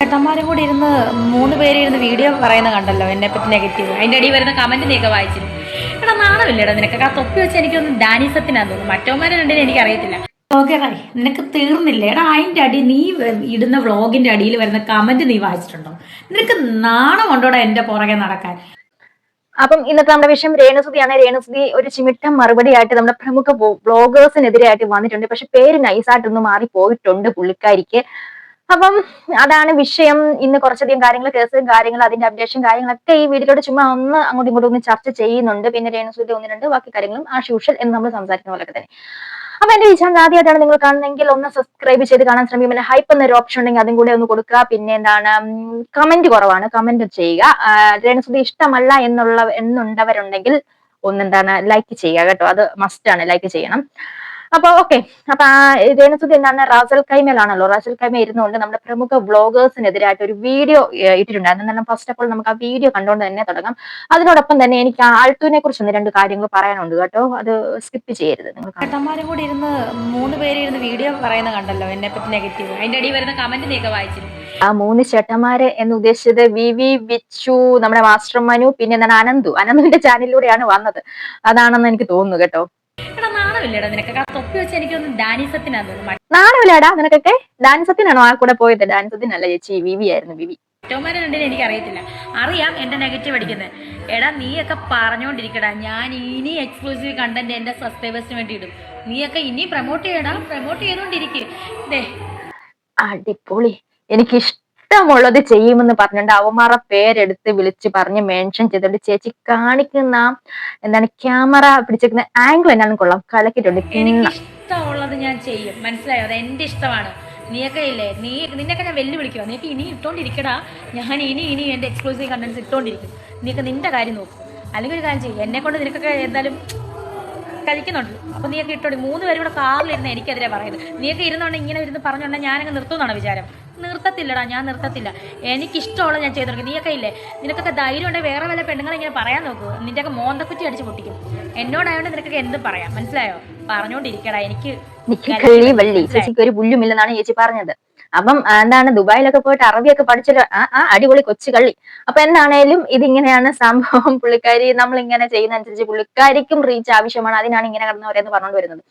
ചേട്ടന്മാരും കൂടി ഇരുന്ന് 3 പേര് ഇരുന്ന് വീഡിയോ പറയുന്ന കണ്ടല്ലോ എന്നെ പറ്റി നെഗറ്റീവ്. അതിന്റെ അടിയിൽ വരുന്ന കമന്റ് നീയൊക്കെ വായിച്ചിരുന്നു. എടാ നാണമില്ലടാ നിനക്ക്. ആ തൊപ്പി വെച്ച് എനിക്കൊന്ന് ഡാനിസത്തിനാന്ന് തോന്നുന്നു. മറ്റവന്മാരെ രണ്ടിനും എനിക്ക് അറിയത്തില്ല. ഓക്കെ റായി, നിനക്ക് തീർന്നില്ല. എടാ അതിന്റെ അടി നീ ഇടുന്ന വ്ളോഗിന്റെ അടിയിൽ വരുന്ന കമന്റ് നീ വായിച്ചിട്ടുണ്ടോ? നിനക്ക് നാണമുണ്ടോടാ എന്റെ പുറകെ നടക്കാൻ? അപ്പം ഇന്നത്തെ നമ്മുടെ വിഷയം രേണുസുതിയാണ്. രേണുസുതി ഒരു ചിമിട്ട മറുപടിയായിട്ട് നമ്മുടെ പ്രമുഖ ബ്ലോഗേഴ്സിനെതിരായിട്ട് വന്നിട്ടുണ്ട്. പക്ഷെ പേര് നൈസായിട്ടൊന്ന് മാറി പോയിട്ടുണ്ട് പുള്ളിക്കാരിക്ക്. അപ്പം അതാണ് വിഷയം. ഇന്ന് കുറച്ചധികം കാര്യങ്ങൾ, കേസും കാര്യങ്ങളും, അതിന്റെ അപ്ഡേഷൻ കാര്യങ്ങളൊക്കെ ഈ വീഡിയോയിലൂടെ ചുമ്മാ ഒന്ന് അങ്ങോട്ടും ഇങ്ങോട്ടും ഒന്ന് ചർച്ച ചെയ്യുന്നുണ്ട്. പിന്നെ രേണുസുതി 1-2 ബാക്കി കാര്യങ്ങളും ആസ് യൂഷ്വൽ എന്ന് നമ്മൾ സംസാരിക്കുന്ന പോലൊക്കെ തന്നെ. അപ്പൊ എന്റെ ഈ ചാനൽ ആദ്യമായിട്ടാണ് നിങ്ങൾ കാണുന്നതെങ്കിൽ ഒന്ന് സബ്സ്ക്രൈബ് ചെയ്ത് കാണാൻ ശ്രമിക്കും. പിന്നെ ഹൈപ്പ് എന്നൊരു ഓപ്ഷൻ ഉണ്ടെങ്കിൽ അതും കൂടെ ഒന്ന് കൊടുക്കുക. പിന്നെ എന്താണ്, കമന്റ് കുറവാണ്, കമന്റ് ചെയ്യുക. രേണുസുതി ഇഷ്ടമല്ല എന്നുണ്ടവരുണ്ടെങ്കിൽ ഒന്നെന്താണ് ലൈക്ക് ചെയ്യുക കേട്ടോ. അത് മസ്റ്റ് ആണ്, ലൈക്ക് ചെയ്യണം. അപ്പൊ ഓക്കെ. അപ്പൊ രേണുസുതി എന്താണ്, റാസൽ കൈമേലാണല്ലോ, റാസൽ കൈമ ഇരുന്നുകൊണ്ട് നമ്മുടെ പ്രമുഖ വ്ളോഗേഴ്സിനെതിരായിട്ട് ഒരു വീഡിയോ ഇട്ടിട്ടുണ്ടായിരുന്നു. എന്നാൽ ഫസ്റ്റ് ഓഫ് ഓൾ നമുക്ക് ആ വീഡിയോ കണ്ടുകൊണ്ട് തന്നെ തുടങ്ങാം. അതിനോടൊപ്പം തന്നെ എനിക്ക് ആൾട്ടൂനെ കുറിച്ച് 2 കാര്യങ്ങൾ പറയാനുണ്ട് കേട്ടോ. അത് സ്കിപ്പ് ചെയ്യരുത്. നിങ്ങൾ ചേട്ടന്മാരും കൂടി ഇരുന്ന് 3 പേര് ഇരുന്ന് വീഡിയോ പറയുന്ന കണ്ടല്ലോ എന്നെ പറ്റി നെഗറ്റീവ്. അതിന്റെ അടിയിൽ വരുന്ന കമന്റ് നീയൊക്കെ വായിച്ചിരുന്നു. ആ 3 ചേട്ടന്മാരെ എന്ന് ഉദ്ദേശിച്ചത് വിവി, വിച്ചു, നമ്മുടെ മാസ്റ്റർ മനു, പിന്നെ എന്താണ് അനന്തുവിന്റെ ചാനലിലൂടെയാണ് വന്നത്. അതാണെന്ന് എനിക്ക് തോന്നുന്നു കേട്ടോ. നാണമില്ലടാ നിനക്ക്. ആ തൊപ്പി വെച്ച് എനിക്കൊന്ന് ഡാനിസത്തിനാന്ന് തോന്നുന്നു. നാണമില്ലാടാ നിനക്കൊക്കെ? ഡാൻസത്തിനാണോ ആ കൂടെ പോയത്? ഡാൻസത്തിനല്ല ചേച്ചി, വിവി ആയിരുന്നു, വിവി. മറ്റവന്മാരെ രണ്ടിനും എനിക്ക് അറിയത്തില്ല. അറിയാം എന്റെ നെഗറ്റീവ് അടിക്കുന്നത്. എടാ നീയൊക്കെ പറഞ്ഞോണ്ടിരിക്കടാ, ഞാൻ ഇനി എക്സ്ക്ലൂസീവ് കണ്ടന്റ് എന്റെ സബ്സ്ക്രൈബേഴ്സിന് വേണ്ടി ഇടും. നീയൊക്കെ ഇനി പ്രൊമോട്ട് ചെയ്യടാ, പ്രൊമോട്ട് ചെയ്തോണ്ടിരിക്കും. അടിപൊളി. എനിക്ക് ഇഷ്ടമുള്ളത് ചെയ്യുമെന്ന് പറഞ്ഞിട്ടുണ്ട്. അവന്മാരുടെ പേരെടുത്ത് വിളിച്ച് പറഞ്ഞ് മെൻഷൻ ചെയ്തിട്ട് ചേച്ചി കാണിക്കുന്ന എന്താണ് ക്യാമറ പിടിച്ചിരിക്കുന്ന ആംഗിൾ എന്നാലും കൊള്ളാം, കലക്കിട്ടുണ്ട്. എനിക്ക് ഇഷ്ടമുള്ളത് ഞാൻ ചെയ്യും, മനസ്സിലായോ? അത് എന്റെ ഇഷ്ടമാണ്. നീയൊക്കെ ഇല്ലേ, നിന്നൊക്കെ ഞാൻ വെല്ലുവിളിക്കുക. നീക്ക് ഇനി ഇട്ടോണ്ടിരിക്കടാ, ഞാൻ ഇനി എന്റെ എക്സ്ക്ലൂസീവ് കണ്ടന്റ്സ് ഇട്ടോണ്ടിരിക്കും. നീയൊക്കെ നിന്റെ കാര്യം നോക്കും. അല്ലെങ്കിൽ ഒരു കാര്യം ചെയ്യും, എന്നെ കൊണ്ട് നിനക്കൊക്കെ എന്തായാലും കഴിക്കുന്നുണ്ട്. അപ്പൊ നീയൊക്കെ ഇട്ടോണ്ടി. 3 പേരും കൂടെ കാറിലിരുന്ന് എനിക്കെതിരെ പറയുന്നത്. നീയൊക്കെ ഇരുന്നോണ്ട് ഇങ്ങനെ ഇരുന്ന് പറഞ്ഞോണ്ട് ഞാനങ്ങ് നിർത്തുന്നാണ് വിചാരം. നിർത്തത്തില്ലടാ, ഞാൻ നിർത്തത്തില്ല. എനിക്കിഷ്ടമുള്ള ഞാൻ ചെയ്തു കൊടുക്കും. നീയൊക്കെ ഇല്ലേ, നിനക്കൊക്കെ ധൈര്യം ഉണ്ടെങ്കിൽ വേറെ വല്ല പെണ്ണുങ്ങളെ ഇങ്ങനെ പറയാൻ നോക്കൂ. നിന്റെയൊക്കെ മോന്തക്കുറ്റി അടിച്ച് പൊട്ടിക്കും. എന്നോടായോണ്ട് നിനക്കൊക്കെ എന്തും പറയാം, മനസ്സിലായോ? പറഞ്ഞോണ്ടിരിക്കടാ. എനിക്ക് ഒരു പുല്ലുമില്ലെന്നാണ് ചേച്ചി പറഞ്ഞത്. അപ്പം എന്താണ്, ദുബായിലൊക്കെ പോയിട്ട് അറബിയൊക്കെ പഠിച്ചൊരു അടിപൊളി കൊച്ചു കള്ളി. അപ്പൊ എന്താണേലും ഇതിങ്ങനെയാണ് സംഭവം. പുള്ളിക്കാരി നമ്മളിങ്ങനെ ചെയ്യുന്ന അനുസരിച്ച് പുള്ളിക്കാരിക്കും റീച്ച് ആവശ്യമാണ്. അതിനാണ് ഇങ്ങനെ കടന്നവരെന്ന് പറഞ്ഞുകൊണ്ട് വരുന്നത്.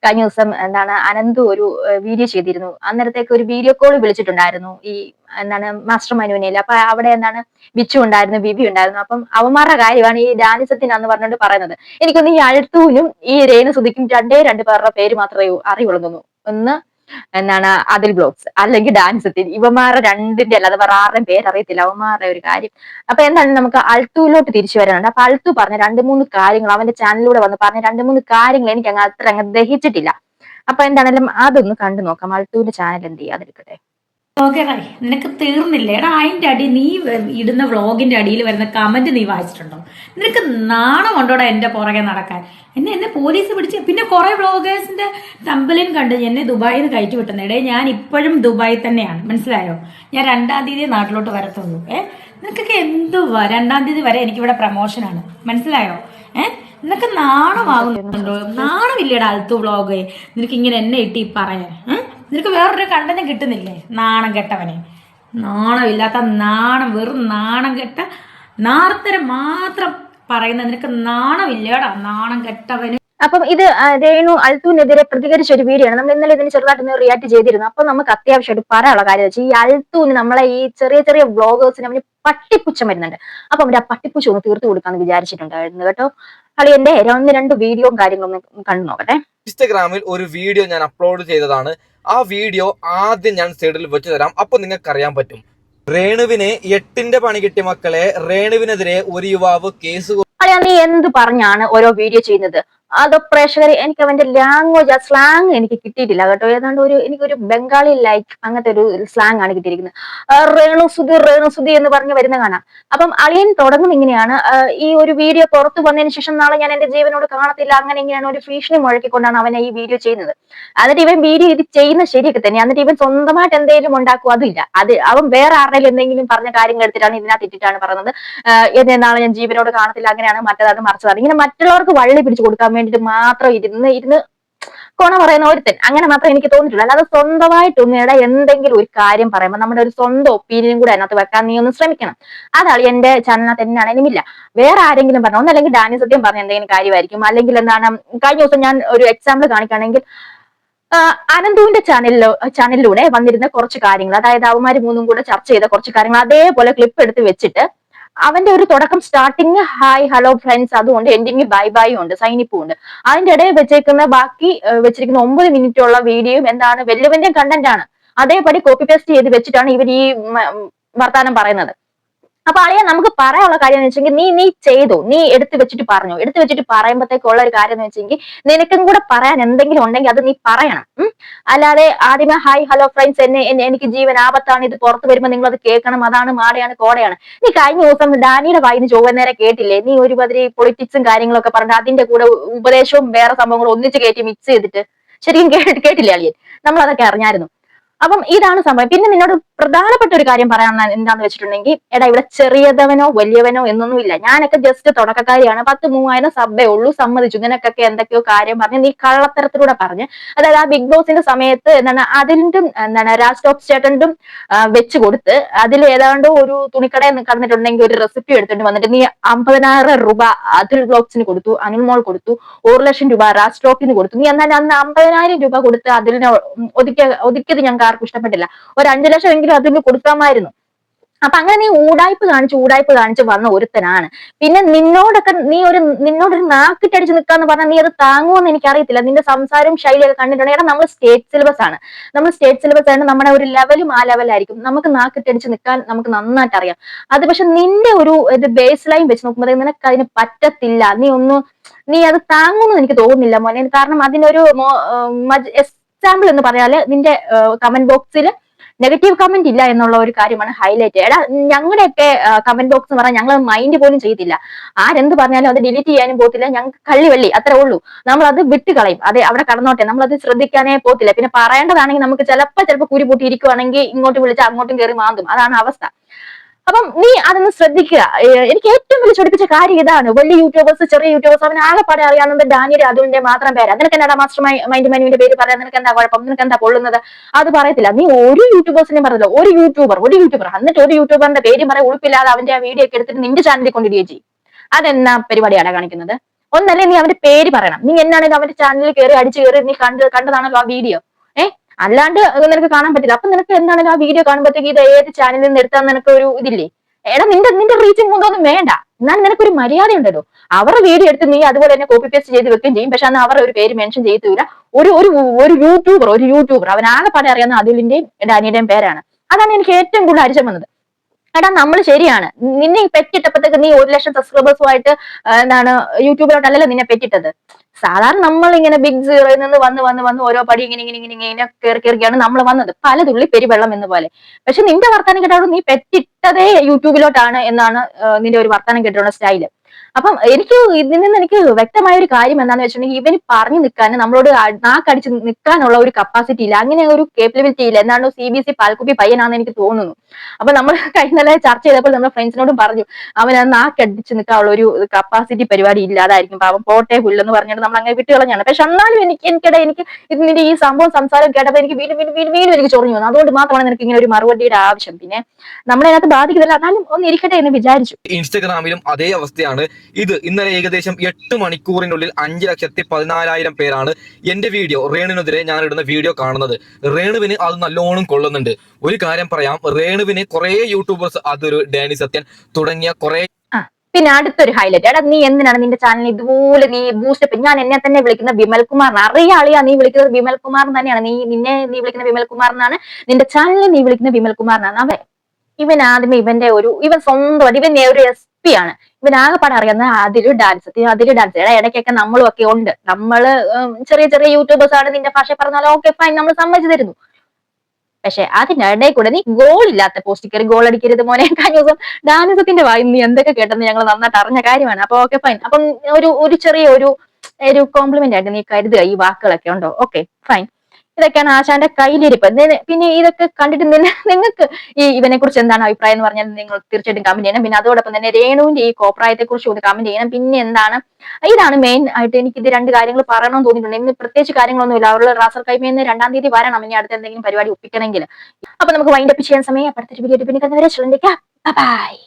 കഴിഞ്ഞ ദിവസം എന്താണ് അനന്തു ഒരു വീഡിയോ ചെയ്തിരുന്നു. അന്നേരത്തേക്ക് ഒരു വീഡിയോ കോൾ വിളിച്ചിട്ടുണ്ടായിരുന്നു ഈ എന്താണ് മാസ്റ്റർ മനുവിനെയിൽ. അപ്പൊ അവിടെ എന്താണ് ബിച്ചു ഉണ്ടായിരുന്നു, ബിബി ഉണ്ടായിരുന്നു. അപ്പം അവന്മാരുടെ കാര്യമാണ് ഈ ഡാനിസത്തിനാന്ന് പറഞ്ഞുകൊണ്ട് പറയുന്നത്. എനിക്കൊന്ന് ഈ അഴുത്തൂനും ഈ രേണുസുതിക്കും 2 പേരുടെ പേര് മാത്രമേ അറിയുള്ളൂ. ഒന്ന് എന്താണ് അതിൽ ബ്ലോഗ്സ്, അല്ലെങ്കിൽ ഡാൻസത്തിൽ. ഇവന്മാരുടെ 2ന്റെ അല്ലാതെ വേറെ ആരുടെയും പേരറിയത്തില്ല, അവന്മാരുടെ ഒരു കാര്യം. അപ്പൊ എന്താണ്, നമുക്ക് അൾത്തുവിലോട്ട് തിരിച്ചു വരാനുണ്ട്. അപ്പൊ അൾത്തു പറഞ്ഞ 2-3 കാര്യങ്ങൾ, അവന്റെ ചാനലിലൂടെ വന്ന് പറഞ്ഞ 2-3 കാര്യങ്ങൾ എനിക്ക് അത്ര അങ്ങ് ദഹിച്ചിട്ടില്ല. അപ്പൊ എന്താണെങ്കിലും അതൊന്ന് കണ്ടു നോക്കാം. അൾത്തുവിന്റെ ചാനൽ എന്ത് ചെയ്യാ, അതെടുക്കട്ടെ. ഓക്കെ റായി, നിനക്ക് തീർന്നില്ല. എടാ അതിന്റെ അടി നീ ഇടുന്ന വ്ളോഗിന്റെ അടിയിൽ വരുന്ന കമന്റ് നീ വായിച്ചിട്ടുണ്ടോ? നിനക്ക് നാണമുണ്ടോടാ എന്റെ പുറകെ നടക്കാൻ? എന്നെ പോലീസ് പിടിച്ച്. പിന്നെ കുറെ വ്ളോഗേഴ്സിന്റെ തമ്പലിൻ കണ്ട് എന്നെ ദുബായിൽ നിന്ന് കയറ്റി വിട്ടുന്നേടേ. ഞാൻ ഇപ്പോഴും ദുബായിൽ തന്നെയാണ്, മനസ്സിലായോ? ഞാൻ 2-ാം തീയതി നാട്ടിലോട്ട് വരത്തുള്ളൂ. നിനക്കൊക്കെ എന്തുവാ? 2-ാം തീയതി വരെ എനിക്കിവിടെ പ്രമോഷനാണ്, മനസ്സിലായോ? നിനക്ക് നാണമാകുന്നുണ്ടോ? നാണമില്ലടാ അൽത്തു വ്ളോഗ്. നിനക്ക് ഇങ്ങനെ എന്നെ ഇട്ടി പറയാൻ. നിനക്ക് വേറൊരു കണ്ടന്റ് കിട്ടുന്നില്ലേ? നാണം കെട്ടവനെ, നാണമില്ലാത്ത വെറും നാണം കെട്ട നാർത്തരം മാത്രം പറയുന്ന നിനക്ക് നാണമില്ലടാ, നാണം കെട്ടവന്. അപ്പം ഇത് രേണു അൽത്തുവിനെതിരെ പ്രതികരിച്ച ഒരു വീഡിയോ ആണ്. നമ്മൾ ഇന്നലെ ഇതിന് ചെറുതായിട്ടൊന്ന് റിയാക്ട് ചെയ്തിരുന്നു. അപ്പൊ നമുക്ക് അത്യാവശ്യമായിട്ട് പറയാനുള്ള കാര്യം വെച്ചാൽ ഈ അൽത്തുവിന് നമ്മളെ ഈ ചെറിയ വ്ളോഗേഴ്സിന് അവന് പട്ടിപ്പുച്ഛം വരുന്നുണ്ട്. അപ്പൊ അവര് ആ പട്ടിപ്പുച്ഛം ഒന്ന് തീർത്തു കൊടുക്കാന്ന് വിചാരിച്ചിട്ടുണ്ടായിരുന്നു കേട്ടോ. അളിയന്റെ 1-2 വീഡിയോയും കാര്യങ്ങളും കണ്ടു നോക്കട്ടെ. ഇൻസ്റ്റഗ്രാമിൽ ഒരു വീഡിയോ ഞാൻ അപ്ലോഡ് ചെയ്തതാണ്. ആ വീഡിയോ ആദ്യം ഞാൻ സൈഡിൽ വെച്ച് തരാം, അപ്പൊ നിങ്ങൾക്ക് അറിയാൻ പറ്റും. രേണുവിന് 8ന്റെ പണി കിട്ടിയ മക്കളെ. രേണുവിനെതിരെ ഒരു യുവാവ് കേസ്. അളിയാ, നീ എന്ത് പറഞ്ഞാണ് ഓരോ വീഡിയോ ചെയ്യുന്നത്? അതോ പ്രേക്ഷകർ, എനിക്ക് അവന്റെ ലാംഗ്വേജ്, ആ സ്ലാങ് എനിക്ക് കിട്ടിയിട്ടില്ല കേട്ടോ. ഏതാണ്ട് എനിക്കൊരു ബംഗാളി ലൈക്ക് അങ്ങനത്തെ ഒരു സ്ലാങ് ആണ് കിട്ടിയിരിക്കുന്നത്. രേണുസുതി എന്ന് പറഞ്ഞ് വരുന്ന കാണാം. അപ്പം അളിയൻ തുടങ്ങും ഇങ്ങനെയാണ്, ഈ ഒരു വീഡിയോ പുറത്തു വന്നതിന് ശേഷം നാളെ ഞാൻ എന്റെ ജീവനോട് കാണത്തില്ല, അങ്ങനെ ഇങ്ങനെയാണ് ഒരു ഭീഷണി മുഴക്കിക്കൊണ്ടാണ് അവൻ ഈ വീഡിയോ ചെയ്യുന്നത്. എന്നിട്ട് ഇവൻ വീഡിയോ ഇത് ചെയ്യുന്ന ശരിയൊക്കെ തന്നെ. എന്നിട്ട് ഇവൻ സ്വന്തമായിട്ട് എന്തെങ്കിലും ഉണ്ടാക്കും, അതില്ല. അവൻ വേറെ ആരുടെയും എന്തെങ്കിലും പറഞ്ഞ കാര്യങ്ങൾ എടുത്തിട്ടാണ് ഇതിനകത്ത് ഇട്ടിട്ടാണ് പറയുന്നത്, നാളെ ഞാൻ ജീവനോട് കാണത്തില്ല, അങ്ങനെയാണ്, മറ്റേതാണ്, മറിച്ചതാണ്. ഇങ്ങനെ മറ്റുള്ളവർക്ക് വള്ളി പിടിച്ചു കൊടുക്കാൻ വേണ്ടിട്ട് മാത്രം ഇരുന്ന് കോണ പറയുന്ന ഒരുത്തൻ, അങ്ങനെ മാത്രമേ എനിക്ക് തോന്നിയിട്ടുള്ളൂ. അല്ലാതെ സ്വന്തമായിട്ടൊന്നും എടാ എന്തെങ്കിലും ഒരു കാര്യം പറയുമ്പോൾ നമ്മുടെ ഒരു സ്വന്തം ഒപ്പീനിയൻ കൂടെ അതിനകത്ത് വെക്കാൻ നീ ഒന്ന് ശ്രമിക്കണം. അതാണ് എന്റെ ചാനലിനകത്ത് എന്നാണെങ്കിലും ഇല്ല. വേറെ ആരെങ്കിലും പറഞ്ഞ ഒന്നല്ലെങ്കിൽ ഡാനി സത്യം പറഞ്ഞ എന്തെങ്കിലും കാര്യമായിരിക്കും, അല്ലെങ്കിൽ എന്താണ് കഴിഞ്ഞ ദിവസം ഞാൻ ഒരു എക്സാമ്പിൾ കാണിക്കുകയാണെങ്കിൽ അനന്തുവിന്റെ ചാനലിലൂടെ വന്നിരുന്ന കുറച്ച് കാര്യങ്ങൾ, അതായത് അവന്മാര് മൂന്നും കൂടെ ചർച്ച ചെയ്ത കുറച്ച് കാര്യങ്ങൾ അതേപോലെ ക്ലിപ്പ് എടുത്ത് വെച്ചിട്ട് അവന്റെ ഒരു തുടക്കം സ്റ്റാർട്ടിങ് ഹായ് ഹലോ ഫ്രണ്ട്സ് അതുകൊണ്ട് എൻഡിങ് ബൈ ബൈ ഉണ്ട്, സൈനിപ്പും ഉണ്ട്. അതിന്റെ ഇടയിൽ വെച്ചേക്കുന്ന ബാക്കി വെച്ചിരിക്കുന്ന 9 മിനിറ്റുള്ള വീഡിയോയും എന്താണ് വലിയ കണ്ടന്റ് ആണ്. അതേപടി കോപ്പി പേസ്റ്റ് ചെയ്ത് വെച്ചിട്ടാണ് ഇവർ ഈ വർത്താനം പറയുന്നത്. അപ്പൊ അളിയാ നമുക്ക് പറയാനുള്ള കാര്യം എന്ന് വെച്ചെങ്കിൽ നീ ചെയ്തു, നീ എടുത്തു വെച്ചിട്ട് പറഞ്ഞു. എടുത്തു വെച്ചിട്ട് പറയുമ്പോഴത്തേക്കുള്ള ഒരു കാര്യം എന്ന് വെച്ചെങ്കിൽ നിനക്കും കൂടെ പറയാൻ എന്തെങ്കിലും ഉണ്ടെങ്കിൽ അത് നീ പറയണം. അല്ലാതെ ആദ്യമേ ഹായ് ഹലോ ഫ്രണ്ട്സ് എനിക്ക് ജീവൻ ആപത്താണ്, ഇത് പുറത്ത് വരുമ്പോൾ നിങ്ങൾ അത് കേൾക്കണം, അതാണ് മാടയാണ് കോടയാണ്. നീ കഴിഞ്ഞ ദിവസം ഡാനിയുടെ വായിന്ന് ചൊവ്വന്നേരെ കേട്ടില്ലേ, നീ ഒരുമാതിരി പൊളിറ്റിക്സും കാര്യങ്ങളൊക്കെ പറഞ്ഞിട്ട് അതിന്റെ കൂടെ ഉപദേശവും വേറെ സംഭവങ്ങളും ഒന്നിച്ച് കയറ്റി മിക്സ് ചെയ്തിട്ട് ശരിക്കും കേട്ടില്ലേ അളിയൻ? നമ്മൾ അതൊക്കെ അറിഞ്ഞായിരുന്നു. അപ്പം ഇതാണ് സംഭവം. പിന്നെ നിന്നോട് പ്രധാനപ്പെട്ട ഒരു കാര്യം പറയാൻ എന്താന്ന് വെച്ചിട്ടുണ്ടെങ്കിൽ, എടാ ഇവിടെ ചെറിയതവനോ വലിയവനോ എന്നൊന്നും ഇല്ല. ഞാനൊക്കെ ജസ്റ്റ് തുടക്കക്കാരിയാണ്. 10,000-3000 സബ്ബേ ഉള്ളൂ, സമ്മതിച്ചു. നിനക്കൊക്കെ എന്തൊക്കെയോ കാര്യം പറഞ്ഞ് നീ കള്ളത്തരത്തിലൂടെ പറഞ്ഞ്, അതായത് ആ ബിഗ് ബോസിന്റെ സമയത്ത് എന്താണ് രാജ് ടോപ്പ് ചേട്ടനും വെച്ച് കൊടുത്ത് അതിൽ ഏതാണ്ട് ഒരു തുണിക്കടയിൽ കടന്നിട്ടുണ്ടെങ്കിൽ ഒരു റെസിപ്പി എടുത്തിട്ട് വന്നിട്ട് നീ 50,000 രൂപ അതുൽ ബ്ലോഗ്സിന് കൊടുത്തു, അനുൽ മോൾ കൊടുത്തു, 1,00,000 രൂപ രാജ് ടോപ്പിന് കൊടുത്തു. നീ എന്നാൽ അന്ന് 50,000 രൂപ കൊടുത്ത് അതിനെ ഒതുക്കിയത് ഞങ്ങൾക്ക് ആർക്കും ഇഷ്ടപ്പെട്ടില്ല. ഒരു 5 ലക്ഷം എങ്കിലും അതിന് കൊടുക്കാമായിരുന്നു. അപ്പൊ അങ്ങനെ നീ ഊടായ്പ് കാണിച്ച് വന്ന ഒരുത്തനാണ്. പിന്നെ നിന്നോടൊരു നാക്കിട്ടടിച്ച് നിൽക്കാന്ന് പറഞ്ഞാൽ നീ അത് താങ്ങുമെന്ന് എനിക്കറിയത്തില്ല. നിന്റെ സംസാരവും ശൈലിയൊക്കെ കണ്ടിട്ടുണ്ടെങ്കിൽ നമ്മൾ സ്റ്റേറ്റ് സിലബസ് ആണ്. നമ്മുടെ ഒരു ലെവലും ആ ലെവലായിരിക്കും. നമുക്ക് നാക്കിട്ടടിച്ച് നിൽക്കാൻ നമുക്ക് നന്നായിട്ട് അറിയാം. അത് പക്ഷെ നിന്റെ ഒരു ബേസ് ലൈൻ വെച്ച് നോക്കുമ്പോൾ നിനക്ക് അതിന് പറ്റത്തില്ല. നീ അത് താങ്ങുമെന്ന് എനിക്ക് തോന്നുന്നില്ല മോനെ. കാരണം അതിനൊരു എക്സാമ്പിൾ എന്ന് പറയാല് നിന്റെ കമന്റ് ബോക്സിൽ നെഗറ്റീവ് കമന്റ് ഇല്ല എന്നുള്ള ഒരു കാര്യമാണ് ഹൈലൈറ്റ്. എടാ ഞങ്ങളുടെയൊക്കെ കമന്റ് ബോക്സ് എന്ന് പറഞ്ഞാൽ ഞങ്ങൾ മൈൻഡ് പോലും ചെയ്തില്ല. ആരെന്ത് പറഞ്ഞാലും അത് ഡിലീറ്റ് ചെയ്യാനും പോകത്തില്ല. ഞങ്ങൾക്ക് കള്ളിവെള്ളി അത്രേ ഉള്ളൂ. നമ്മൾ അത് വിട്ടുകളയും. അതെ അവിടെ കടന്നോട്ടെ, നമ്മളത് ശ്രദ്ധിക്കാനേ പോകത്തില്ല. പിന്നെ പറയേണ്ടതാണെങ്കിൽ നമുക്ക് ചിലപ്പോൾ കുരു പൊട്ടിയിരിക്കുവാണെങ്കിൽ ഇങ്ങോട്ട് വിളിച്ച് അങ്ങോട്ടും കയറി മാന്തും. അതാണ് അവസ്ഥ. അപ്പം നീ അതൊന്ന് ശ്രദ്ധിക്കുക. എനിക്ക് ഏറ്റവും വലിയ ചൊടിപ്പിച്ച കാര്യം ഇതാണ്. വലിയ യൂട്യൂബേഴ്സ്, ചെറിയ യൂട്യൂബേഴ്സ്, അവന് ആകെപ്പാടെ അറിയാവുന്നത് ഡാനിയുടെ അതുലിന്റെ മാത്രം പേരാ. നിനക്ക് എന്താ മാസ്റ്റർ മൈൻഡ് മനുവിന്റെ പേര് പറയാൻ നിനക്ക് എന്താ കുഴപ്പം? നിനക്ക് എന്താ കൊള്ളുന്നത്? അത് പറയത്തില്ല. നീ ഒരു യൂട്യൂബേഴ്സിനെ പറഞ്ഞില്ല, ഒരു യൂട്യൂബർ എന്നിട്ട് ഒരു യൂട്യൂബറിന്റെ പേര് പറയാൻ ഉൾപ്പില്ലാതെ അവന്റെ ആ വീഡിയോ ഒക്കെ എടുത്തിട്ട് നിന്റെ ചാനലിൽ കൊണ്ടിടുകയും ചെയ്യും. അതെന്നാ പരിപാടിയാണ് കാണിക്കുന്നത്? ഒന്നല്ലേ നീ അവന്റെ പേര് പറയണം. നീ എന്നാണെങ്കിൽ അവന്റെ ചാനലിൽ കയറി അടിച്ചു കയറി നീ കണ്ടതാണല്ലോ ആ വീഡിയോ. അല്ലാണ്ട് നിനക്ക് കാണാൻ പറ്റില്ല. അപ്പൊ നിനക്ക് എന്താണെങ്കിലും ആ വീഡിയോ കാണുമ്പോഴത്തേക്ക് ഇത് ഏത് ചാനലിൽ നിന്ന് എടുത്താൽ നിനക്ക് ഒരു ഇതില്ലേ? എടാ നിന്റെ റീച്ചിങ് കൊണ്ടൊന്നും വേണ്ട. എന്നാൽ നിനക്കൊരു മര്യാദ ഉണ്ടല്ലോ. അവരുടെ വീഡിയോ എടുത്ത് നീ അതുപോലെ തന്നെ കോപ്പി പേസ്റ്റ് ചെയ്ത് വെക്കുകയും ചെയ്യും. പക്ഷെ അന്ന് അവരുടെ ഒരു പേര് മെൻഷൻ ചെയ്തില്ല. ഒരു യൂട്യൂബർ അവൻ ആകെപ്പാടെ അറിയാവുന്ന അതുലിന്റെയും ഡാനിയുടെയും പേരാണ്. അതാണ് എനിക്ക് ഏറ്റവും കൂടുതൽ അരിശം വന്നത്. എടാ നമ്മൾ ശരിയാണ്, നിന്നെ പെറ്റിട്ടപ്പോഴത്തേക്ക് നീ 1,00,000 സബ്സ്ക്രൈബേഴ്സുമായിട്ട് യൂട്യൂബിലോട്ടല്ലല്ലോ നിന്നെ പെറ്റിട്ടത്. സാധാരണ നമ്മൾ ഇങ്ങനെ ബിഗ് സീറോയിൽ നിന്ന് വന്ന് ഓരോ പടി ഇങ്ങനെ കയറിയാണ് നമ്മൾ വന്നത്, പല തുള്ളി പെരുവെള്ളം എന്ന് പോലെ. പക്ഷെ നിന്റെ വർത്താനം കേട്ടോട് നീ പെറ്റിട്ടതേ യൂട്യൂബിലോട്ടാണ് എന്നാണ് നിന്റെ ഒരു വർത്താനം കേട്ടുള്ള സ്റ്റൈല്. അപ്പം ഇതിൽ നിന്ന് എനിക്ക് വ്യക്തമായ ഒരു കാര്യം എന്താന്ന് വെച്ചിട്ടുണ്ടെങ്കിൽ, ഇവന് പറഞ്ഞു നിൽക്കാൻ നമ്മളോട് നാക്കടിച്ച് നിൽക്കാനുള്ള ഒരു കപ്പാസിറ്റി ഇല്ല, അങ്ങനെ ഒരു കേപ്പബിലിറ്റി ഇല്ല. എന്നാണ് CBC പാൽക്കുപ്പി പയ്യനാണെന്ന് എനിക്ക് തോന്നുന്നു. അപ്പൊ നമ്മൾ കഴിഞ്ഞ ചർച്ച ചെയ്തപ്പോൾ നമ്മുടെ ഫ്രണ്ട്സിനോടും പറഞ്ഞു, അവന് നാക്കടിച്ച് നിൽക്കാനുള്ള ഒരു കപ്പാസിറ്റി പരിപാടി ഇല്ലാതായിരിക്കും, പാവം പോട്ടെ പുല്ലെന്ന് പറഞ്ഞിട്ട് നമ്മൾ അങ്ങനെ വിട്ടുകളഞ്ഞാണ്. പക്ഷെ എന്നാലും എനിക്ക് ഇതിന്റെ ഈ സംസാരം കേട്ടപ്പോൾ എനിക്ക് വീണ്ടും എനിക്ക് ചൊറിഞ്ഞു വന്നു. അതുകൊണ്ട് മാത്രമാണ് നിനക്ക് ഇങ്ങനെ ഒരു മറുപടിയുടെ ആവശ്യം. പിന്നെ നമ്മളതിനകത്ത് ബാധിക്കുന്നില്ല, എന്നാലും ഒന്ന് ഇരിക്കട്ടെ എന്ന് വിചാരിച്ചു. ഇൻസ്റ്റഗ്രാമിലും അതേ അവസ്ഥയാണ്. ഇന്നലെ ഏകദേശം 8 മണിക്കൂറിനുള്ളിൽ 5,14,000 പേരാണ് എന്റെ വീഡിയോ, റേണുവിനെതിരെ ഞാൻ ഇടുന്ന വീഡിയോ കാണുന്നത്. റേണുവിന് അത് നല്ലോണം കൊള്ളുന്നുണ്ട്. ഒരു കാര്യം പറയാം, റേണുവിന് കുറെ യൂട്യൂബേഴ്സ്, അതൊരു ഡാനി സത്യൻ തുടങ്ങിയ കുറെ. പിന്നെ അടുത്തൊരു ഹൈലൈറ്റ്, എടാ നീ എന്തിനാണ് നിന്റെ ചാനൽ ഇതുപോലെ നീ ബൂസ്റ്റപ്പ്? ഞാൻ എന്നെ തന്നെ വിളിക്കുന്ന വിമൽ കുമാറിന് അറിയാളിയാ, നീ വിളിക്കുന്നത് വിമൽ കുമാർ തന്നെയാണ്. നീ വിളിക്കുന്ന വിമൽ കുമാറിനാണ്, നിന്റെ ചാനലിൽ നീ വിളിക്കുന്ന വിമൽ കുമാറിനാണ്. ഇവൻ ആദ്യമേ ഇവൻ സ്വന്തമായിട്ട് ഇവൻ ഒരു SP ആണ്. ഇവൻ ആകെപ്പാടെ അറിയാവുന്ന അതില് ഡാൻസ്. ഇടയ്ക്കൊക്കെ നമ്മളും ഒക്കെ ഉണ്ട്. നമ്മള് ചെറിയ യൂട്യൂബേഴ്സ് ആണ്, നിന്റെ ഭാഷ പറഞ്ഞാലും ഓക്കെ ഫൈൻ, നമ്മൾ സമ്മതിച്ചു തരുന്നു. പക്ഷെ അതിനിടയിൽ കൂടെ നീ ഗോൾ ഇല്ലാത്ത പോസ്റ്റ് കയറി ഗോൾ അടിക്കരുത് മോനെ. കഴിഞ്ഞ ദിവസം ഡാനിസത്തിന്റെ വായി നീ എന്തൊക്കെ കേട്ടെന്ന് ഞങ്ങൾ നന്നായിട്ട് അറിഞ്ഞ കാര്യമാണ്. അപ്പൊ ഓക്കെ ഫൈൻ. അപ്പം ഒരു ചെറിയ ഒരു കോംപ്ലിമെന്റ് ആയിട്ട് നീ കരുതുക ഈ വാക്കുകളൊക്കെ ഉണ്ടോ? Okay fine. ഇതൊക്കെയാണ് ആശാന്റെ കയ്യിലിരിപ്പ്. പിന്നെ ഇതൊക്കെ കണ്ടിട്ട് നിങ്ങൾക്ക് ഇവനെ കുറിച്ച് എന്താണ് അഭിപ്രായം എന്ന് പറഞ്ഞാൽ നിങ്ങൾ തീർച്ചയായിട്ടും കമന്റ് ചെയ്യണം. പിന്നെ അതോടൊപ്പം തന്നെ രേണുവിന്റെ ഈ കോപ്രായത്തെ കുറിച്ച് ഒന്ന് കമന്റ് ചെയ്യണം. പിന്നെ എന്താണ്, ഇതാണ് മെയിൻ ആയിട്ട് എനിക്ക് ഇത് 2 കാര്യങ്ങൾ പറയണമെന്ന് തോന്നിയിട്ടുണ്ട്. ഇന്ന് പ്രത്യേകിച്ച് കാര്യങ്ങളൊന്നുമില്ല. അവള് റാസൽ കൈമേന്ന് 2-ാം തീയതി വരണം ഇനി അടുത്ത എന്തെങ്കിലും പരിപാടി ഒപ്പിക്കണമെങ്കിൽ. അപ്പൊ നമുക്ക് വൈൻഡ് അപ്പ് ചെയ്യാൻ സമയം. അടുത്തൊരു വീഡിയോ പിന്നെ കണ്ടുവരെ ബൈ.